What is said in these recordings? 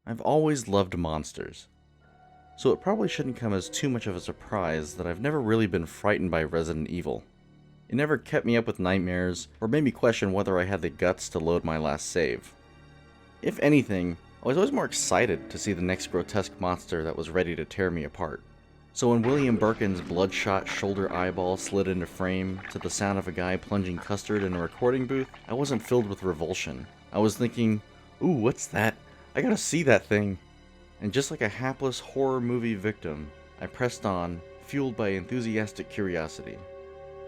I've always loved monsters, so it probably shouldn't come as too much of a surprise that I've never really been frightened by Resident Evil. It never kept me up with nightmares, or made me question whether I had the guts to load my last save. If anything, I was always more excited to see the next grotesque monster that was ready to tear me apart. So when William Birkin's bloodshot shoulder eyeball slid into frame to the sound of a guy plunging custard in a recording booth, I wasn't filled with revulsion. I was thinking, ooh, what's that? I gotta see that thing. And just like a hapless horror movie victim, I pressed on, fueled by enthusiastic curiosity.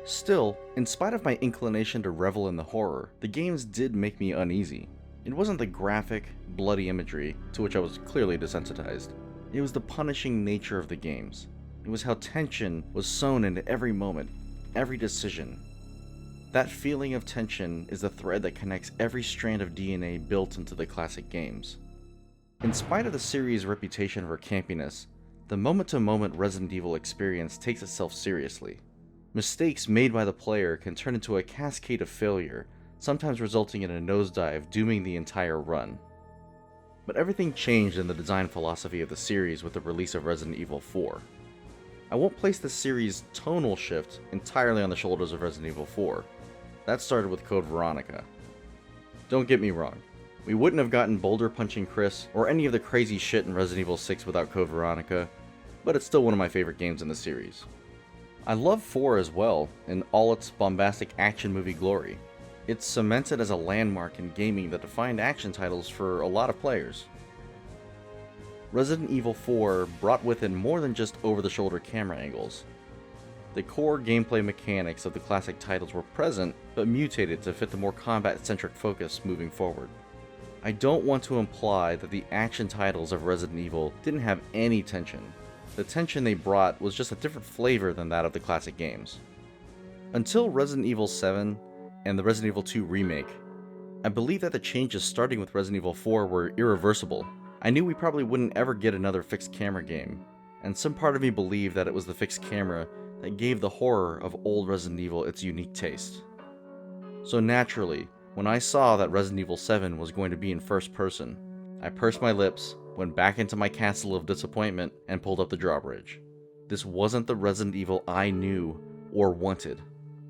Still, in spite of my inclination to revel in the horror, the games did make me uneasy. It wasn't the graphic, bloody imagery, to which I was clearly desensitized. It was the punishing nature of the games. It was how tension was sewn into every moment, every decision. That feeling of tension is the thread that connects every strand of DNA built into the classic games. In spite of the series' reputation for campiness, the moment-to-moment Resident Evil experience takes itself seriously. Mistakes made by the player can turn into a cascade of failure, sometimes resulting in a nosedive dooming the entire run. But everything changed in the design philosophy of the series with the release of Resident Evil 4. I won't place the series' tonal shift entirely on the shoulders of Resident Evil 4. That started with Code Veronica. Don't get me wrong, we wouldn't have gotten Boulder Punching Chris or any of the crazy shit in Resident Evil 6 without Code Veronica, but it's still one of my favorite games in the series. I love 4 as well, in all its bombastic action movie glory. It's cemented as a landmark in gaming that defined action titles for a lot of players. Resident Evil 4 brought with it more than just over-the-shoulder camera angles. The core gameplay mechanics of the classic titles were present, but mutated to fit the more combat-centric focus moving forward. I don't want to imply that the action titles of Resident Evil didn't have any tension. The tension they brought was just a different flavor than that of the classic games. Until Resident Evil 7 and the Resident Evil 2 remake, I believe that the changes starting with Resident Evil 4 were irreversible. I knew we probably wouldn't ever get another fixed camera game, and some part of me believed that it was the fixed camera that gave the horror of old Resident Evil its unique taste. So naturally, when I saw that Resident Evil 7 was going to be in first person, I pursed my lips, went back into my castle of disappointment, and pulled up the drawbridge. This wasn't the Resident Evil I knew or wanted.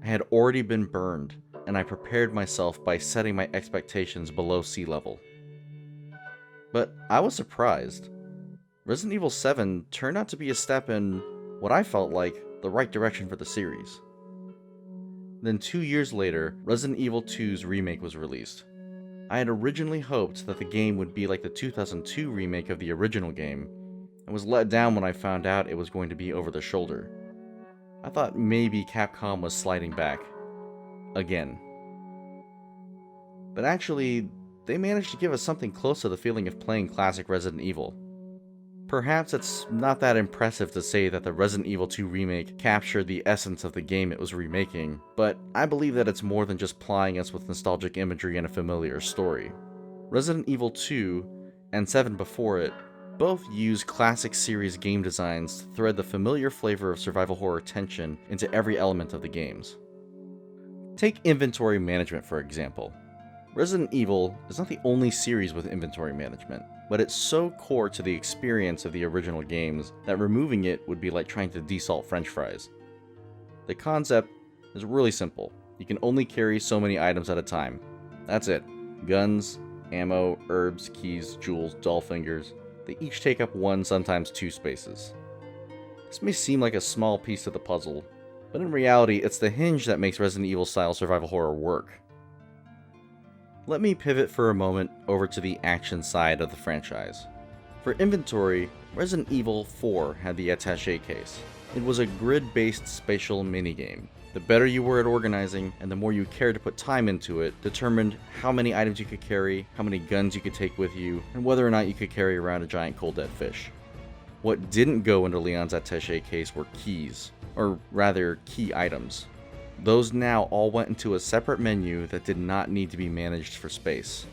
I had already been burned, and I prepared myself by setting my expectations below sea level. But I was surprised. Resident Evil 7 turned out to be a step in what I felt like the right direction for the series. Then 2 years later, Resident Evil 2's remake was released. I had originally hoped that the game would be like the 2002 remake of the original game, and was let down when I found out it was going to be over the shoulder. I thought maybe Capcom was sliding back. Again. But actually, they managed to give us something close to the feeling of playing classic Resident Evil. Perhaps it's not that impressive to say that the Resident Evil 2 remake captured the essence of the game it was remaking, but I believe that it's more than just plying us with nostalgic imagery and a familiar story. Resident Evil 2, and 7 before it, both use classic series game designs to thread the familiar flavor of survival horror tension into every element of the games. Take inventory management for example. Resident Evil is not the only series with inventory management, but it's so core to the experience of the original games that removing it would be like trying to desalt French fries. The concept is really simple. You can only carry so many items at a time. That's it. Guns, ammo, herbs, keys, jewels, doll fingers. They each take up 1, sometimes 2 spaces. This may seem like a small piece of the puzzle, but in reality it's the hinge that makes Resident Evil style survival horror work. Let me pivot for a moment over to the action side of the franchise. For inventory, Resident Evil 4 had the attaché case. It was a grid-based spatial minigame. The better you were at organizing, and the more you cared to put time into it, determined how many items you could carry, how many guns you could take with you, and whether or not you could carry around a giant cold dead fish. What didn't go into Leon's attaché case were keys, or rather, key items. Those now all went into a separate menu that did not need to be managed for space.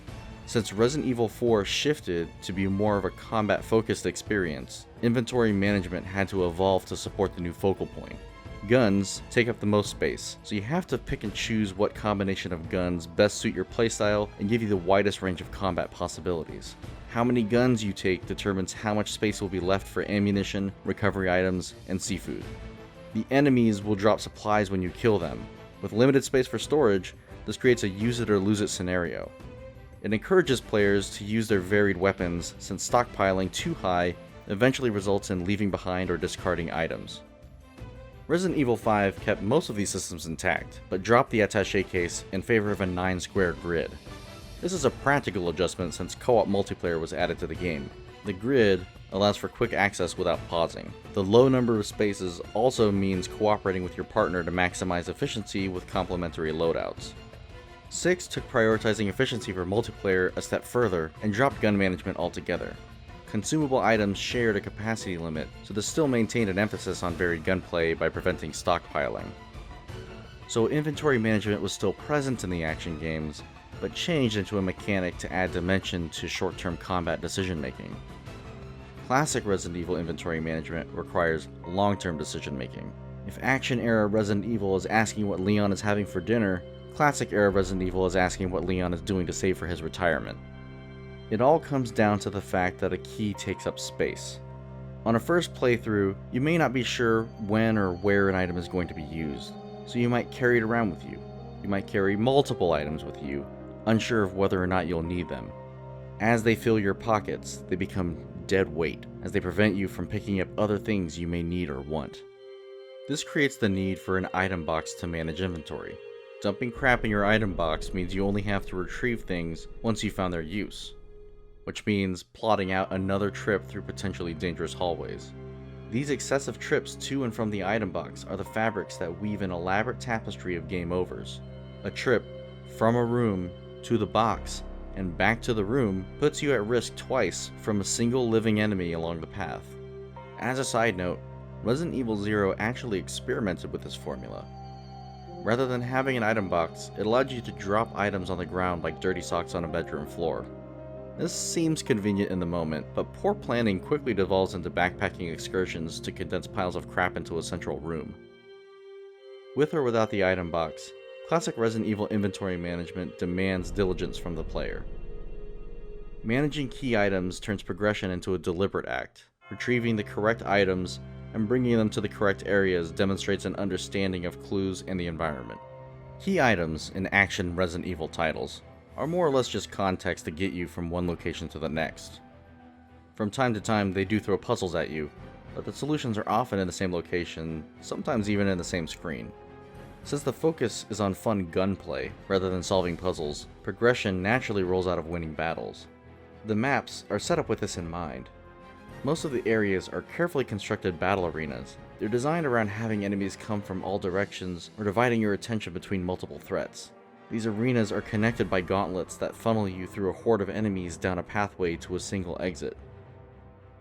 Since Resident Evil 4 shifted to be more of a combat-focused experience, inventory management had to evolve to support the new focal point. Guns take up the most space, so you have to pick and choose what combination of guns best suit your playstyle and give you the widest range of combat possibilities. How many guns you take determines how much space will be left for ammunition, recovery items, and seafood. The enemies will drop supplies when you kill them. With limited space for storage, this creates a use it or lose it scenario. It encourages players to use their varied weapons, since stockpiling too high eventually results in leaving behind or discarding items. Resident Evil 5 kept most of these systems intact, but dropped the attaché case in favor of a 9-square grid. This is a practical adjustment since co-op multiplayer was added to the game. The grid allows for quick access without pausing. The low number of spaces also means cooperating with your partner to maximize efficiency with complementary loadouts. 6 took prioritizing efficiency for multiplayer a step further and dropped gun management altogether. Consumable items shared a capacity limit, so this still maintained an emphasis on varied gunplay by preventing stockpiling. So inventory management was still present in the action games, but changed into a mechanic to add dimension to short-term combat decision-making. Classic Resident Evil inventory management requires long-term decision-making. If action-era Resident Evil is asking what Leon is having for dinner, classic-era Resident Evil is asking what Leon is doing to save for his retirement. It all comes down to the fact that a key takes up space. On a first playthrough, you may not be sure when or where an item is going to be used, so you might carry it around with you. You might carry multiple items with you, unsure of whether or not you'll need them. As they fill your pockets, they become dead weight, as they prevent you from picking up other things you may need or want. This creates the need for an item box to manage inventory. Dumping crap in your item box means you only have to retrieve things once you found their use, which means plotting out another trip through potentially dangerous hallways. These excessive trips to and from the item box are the fabrics that weave an elaborate tapestry of game overs. A trip from a room to the box and back to the room puts you at risk twice from a single living enemy along the path. As a side note, Resident Evil 0 actually experimented with this formula. Rather than having an item box, it allowed you to drop items on the ground like dirty socks on a bedroom floor. This seems convenient in the moment, but poor planning quickly devolves into backpacking excursions to condense piles of crap into a central room. With or without the item box, classic Resident Evil inventory management demands diligence from the player. Managing key items turns progression into a deliberate act. Retrieving the correct items and bringing them to the correct areas demonstrates an understanding of clues and the environment. Key items in action Resident Evil titles are more or less just context to get you from one location to the next. From time to time, they do throw puzzles at you, but the solutions are often in the same location, sometimes even in the same screen. Since the focus is on fun gunplay rather than solving puzzles, progression naturally rolls out of winning battles. The maps are set up with this in mind. Most of the areas are carefully constructed battle arenas. They're designed around having enemies come from all directions or dividing your attention between multiple threats. These arenas are connected by gauntlets that funnel you through a horde of enemies down a pathway to a single exit.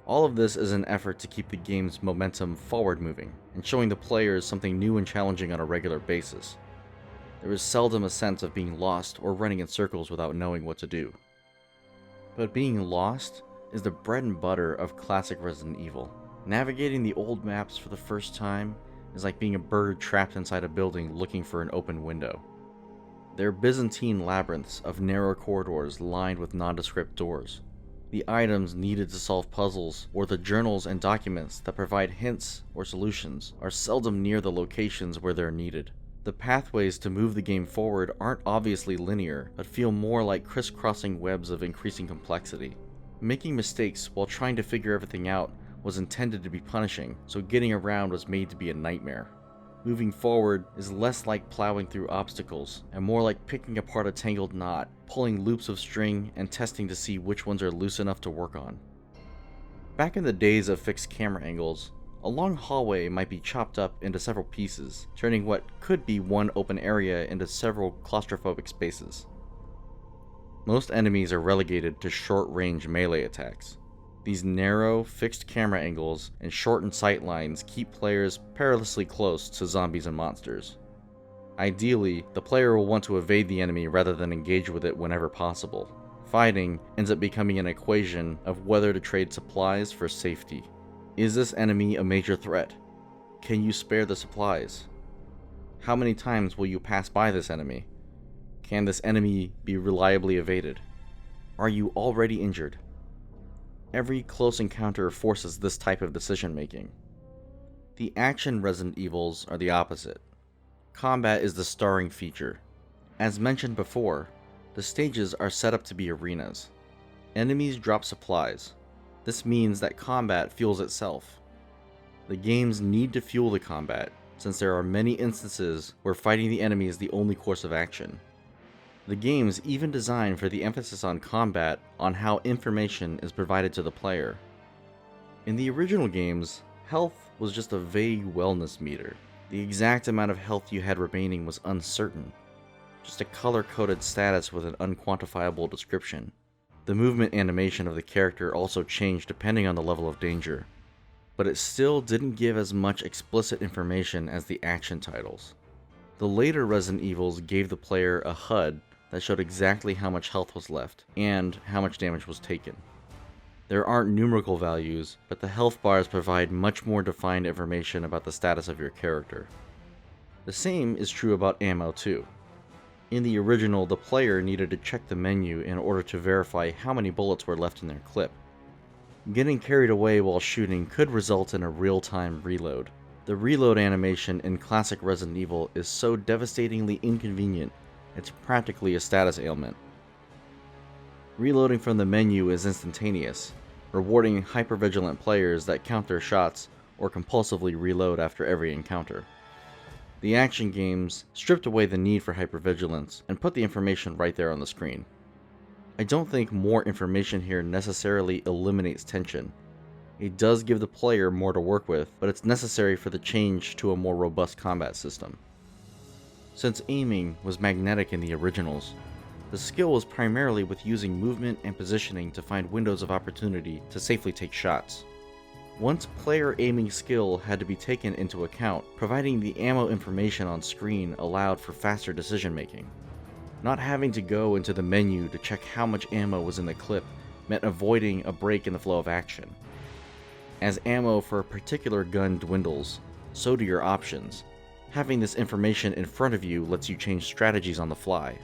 All of this is an effort to keep the game's momentum forward moving, and showing the players something new and challenging on a regular basis. There is seldom a sense of being lost or running in circles without knowing what to do. But being lost is the bread and butter of classic Resident Evil. Navigating the old maps for the first time is like being a bird trapped inside a building looking for an open window. They're Byzantine labyrinths of narrow corridors lined with nondescript doors. The items needed to solve puzzles, or the journals and documents that provide hints or solutions, are seldom near the locations where they're needed. The pathways to move the game forward aren't obviously linear, but feel more like crisscrossing webs of increasing complexity. Making mistakes while trying to figure everything out was intended to be punishing, so getting around was made to be a nightmare. Moving forward is less like plowing through obstacles, and more like picking apart a tangled knot, pulling loops of string, and testing to see which ones are loose enough to work on. Back in the days of fixed camera angles, a long hallway might be chopped up into several pieces, turning what could be one open area into several claustrophobic spaces. Most enemies are relegated to short-range melee attacks. These narrow, fixed camera angles and shortened sight lines keep players perilously close to zombies and monsters. Ideally, the player will want to evade the enemy rather than engage with it whenever possible. Fighting ends up becoming an equation of whether to trade supplies for safety. Is this enemy a major threat? Can you spare the supplies? How many times will you pass by this enemy? Can this enemy be reliably evaded? Are you already injured? Every close encounter forces this type of decision making. The action Resident Evils are the opposite. Combat is the starring feature. As mentioned before, the stages are set up to be arenas. Enemies drop supplies. This means that combat fuels itself. The games need to fuel the combat, since there are many instances where fighting the enemy is the only course of action. The games even design for the emphasis on combat on how information is provided to the player. In the original games, health was just a vague wellness meter. The exact amount of health you had remaining was uncertain, just a color-coded status with an unquantifiable description. The movement animation of the character also changed depending on the level of danger, but it still didn't give as much explicit information as the action titles. The later Resident Evils gave the player a HUD that showed exactly how much health was left, and how much damage was taken. There aren't numerical values, but the health bars provide much more defined information about the status of your character. The same is true about ammo too. In the original, the player needed to check the menu in order to verify how many bullets were left in their clip. Getting carried away while shooting could result in a real-time reload. The reload animation in classic Resident Evil is so devastatingly inconvenient, it's practically a status ailment. Reloading from the menu is instantaneous, rewarding hypervigilant players that count their shots or compulsively reload after every encounter. The action games stripped away the need for hypervigilance and put the information right there on the screen. I don't think more information here necessarily eliminates tension. It does give the player more to work with, but it's necessary for the change to a more robust combat system. Since aiming was magnetic in the originals, the skill was primarily with using movement and positioning to find windows of opportunity to safely take shots. Once player aiming skill had to be taken into account, providing the ammo information on screen allowed for faster decision making. Not having to go into the menu to check how much ammo was in the clip meant avoiding a break in the flow of action. As ammo for a particular gun dwindles, so do your options. Having this information in front of you lets you change strategies on the fly.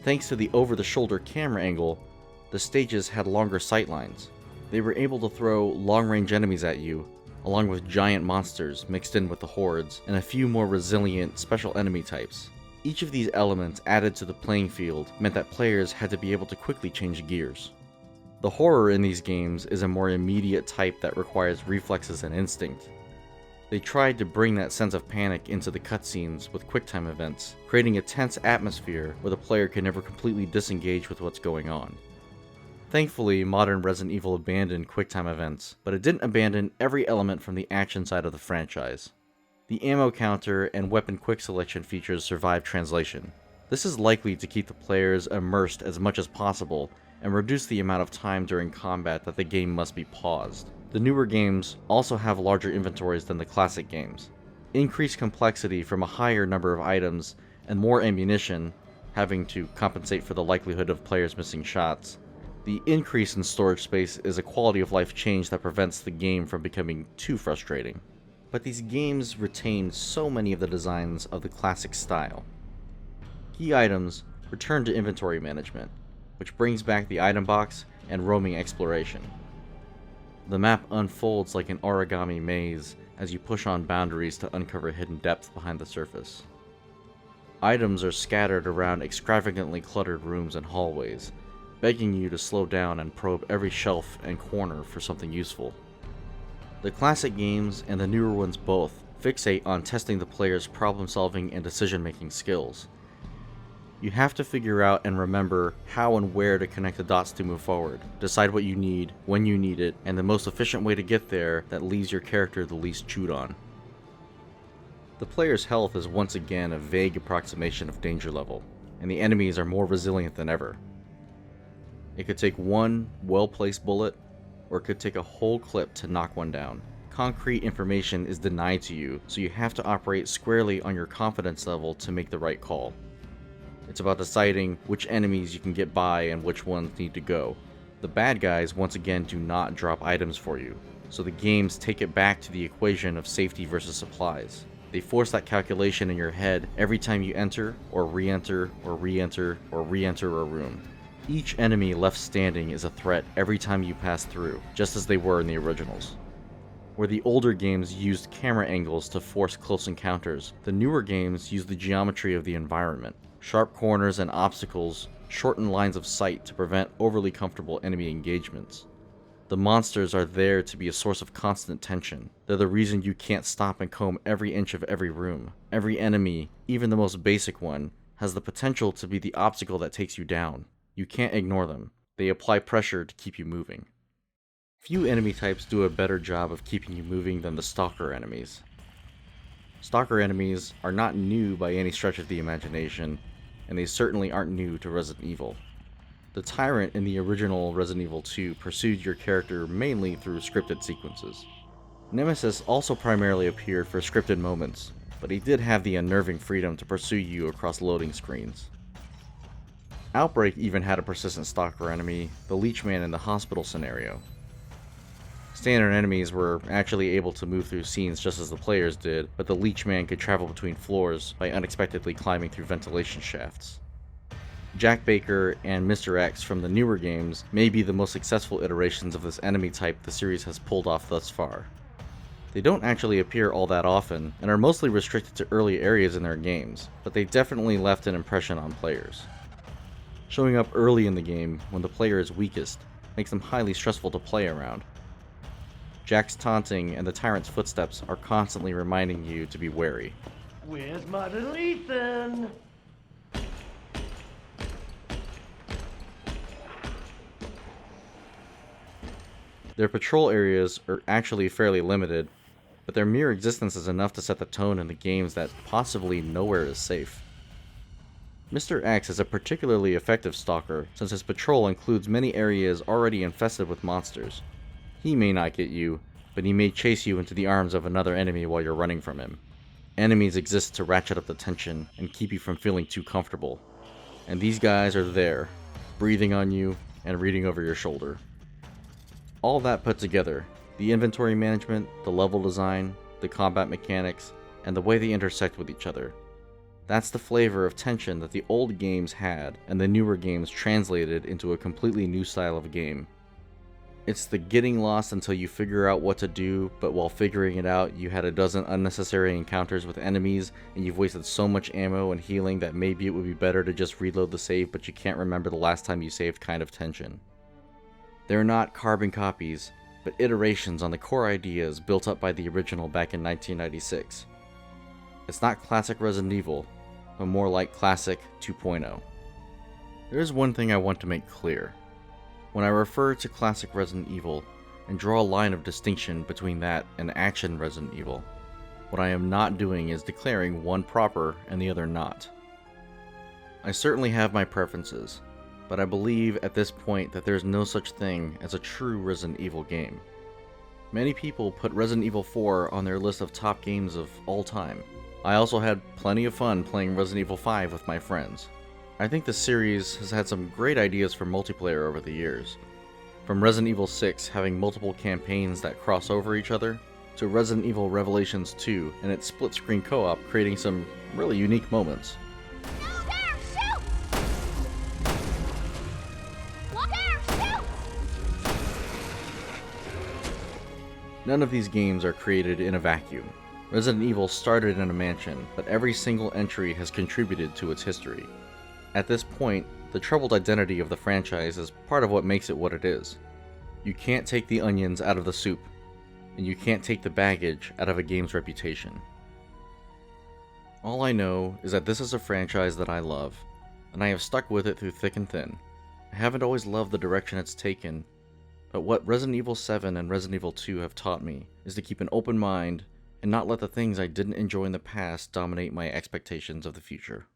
Thanks to the over-the-shoulder camera angle, the stages had longer sightlines. They were able to throw long-range enemies at you, along with giant monsters mixed in with the hordes, and a few more resilient special enemy types. Each of these elements added to the playing field meant that players had to be able to quickly change gears. The horror in these games is a more immediate type that requires reflexes and instinct. They tried to bring that sense of panic into the cutscenes with QuickTime events, creating a tense atmosphere where the player can never completely disengage with what's going on. Thankfully, modern Resident Evil abandoned QuickTime events, but it didn't abandon every element from the action side of the franchise. The ammo counter and weapon quick selection features survived translation. This is likely to keep the players immersed as much as possible and reduce the amount of time during combat that the game must be paused. The newer games also have larger inventories than the classic games. Increased complexity from a higher number of items and more ammunition, having to compensate for the likelihood of players missing shots. The increase in storage space is a quality of life change that prevents the game from becoming too frustrating. But these games retain so many of the designs of the classic style. Key items return to inventory management, which brings back the item box and roaming exploration. The map unfolds like an origami maze as you push on boundaries to uncover hidden depths behind the surface. Items are scattered around extravagantly cluttered rooms and hallways, begging you to slow down and probe every shelf and corner for something useful. The classic games and the newer ones both fixate on testing the player's problem-solving and decision-making skills. You have to figure out and remember how and where to connect the dots to move forward, decide what you need, when you need it, and the most efficient way to get there that leaves your character the least chewed on. The player's health is once again a vague approximation of danger level, and the enemies are more resilient than ever. It could take one well-placed bullet, or it could take a whole clip to knock one down. Concrete information is denied to you, so you have to operate squarely on your confidence level to make the right call. It's about deciding which enemies you can get by and which ones need to go. The bad guys once again do not drop items for you. so the games take it back to the equation of safety versus supplies. They force that calculation in your head every time you enter, or re-enter, or re-enter, or re-enter a room. Each enemy left standing is a threat every time you pass through, just as they were in the originals. Where the older games used camera angles to force close encounters, the newer games use the geometry of the environment. Sharp corners and obstacles shorten lines of sight to prevent overly comfortable enemy engagements. The monsters are there to be a source of constant tension. They're the reason you can't stop and comb every inch of every room. Every enemy, even the most basic one, has the potential to be the obstacle that takes you down. You can't ignore them. They apply pressure to keep you moving. Few enemy types do a better job of keeping you moving than the stalker enemies. Stalker enemies are not new by any stretch of the imagination, and they certainly aren't new to Resident Evil. The Tyrant in the original Resident Evil 2 pursued your character mainly through scripted sequences. Nemesis also primarily appeared for scripted moments, but he did have the unnerving freedom to pursue you across loading screens. Outbreak even had a persistent stalker enemy, the Leechman in the hospital scenario. Standard enemies were actually able to move through scenes just as the players did, but the Leechman could travel between floors by unexpectedly climbing through ventilation shafts. Jack Baker and Mr. X from the newer games may be the most successful iterations of this enemy type the series has pulled off thus far. They don't actually appear all that often, and are mostly restricted to early areas in their games, but they definitely left an impression on players. Showing up early in the game, when the player is weakest, makes them highly stressful to play around. Jack's taunting and the Tyrant's footsteps are constantly reminding you to be wary. Where's my little Ethan? Their patrol areas are actually fairly limited, but their mere existence is enough to set the tone in the games that possibly nowhere is safe. Mr. X is a particularly effective stalker since his patrol includes many areas already infested with monsters. He may not get you, but he may chase you into the arms of another enemy while you're running from him. Enemies exist to ratchet up the tension and keep you from feeling too comfortable. And these guys are there, breathing on you and reading over your shoulder. All that put together, the inventory management, the level design, the combat mechanics, and the way they intersect with each other. That's the flavor of tension that the old games had and the newer games translated into a completely new style of game. It's the getting lost until you figure out what to do, but while figuring it out, you had a dozen unnecessary encounters with enemies, and you've wasted so much ammo and healing that maybe it would be better to just reload the save, but you can't remember the last time you saved kind of tension. They're not carbon copies, but iterations on the core ideas built up by the original back in 1996. It's not classic Resident Evil, but more like classic 2.0. There's one thing I want to make clear. When I refer to classic Resident Evil and draw a line of distinction between that and action Resident Evil, what I am not doing is declaring one proper and the other not. I certainly have my preferences, but I believe at this point that there's no such thing as a true Resident Evil game. Many people put Resident Evil 4 on their list of top games of all time. I also had plenty of fun playing Resident Evil 5 with my friends. I think the series has had some great ideas for multiplayer over the years. From Resident Evil 6 having multiple campaigns that cross over each other, to Resident Evil Revelations 2 and its split-screen co-op creating some really unique moments. None of these games are created in a vacuum. Resident Evil started in a mansion, but every single entry has contributed to its history. At this point, the troubled identity of the franchise is part of what makes it what it is. You can't take the onions out of the soup, and you can't take the baggage out of a game's reputation. All I know is that this is a franchise that I love, and I have stuck with it through thick and thin. I haven't always loved the direction it's taken, but what Resident Evil 7 and Resident Evil 2 have taught me is to keep an open mind and not let the things I didn't enjoy in the past dominate my expectations of the future.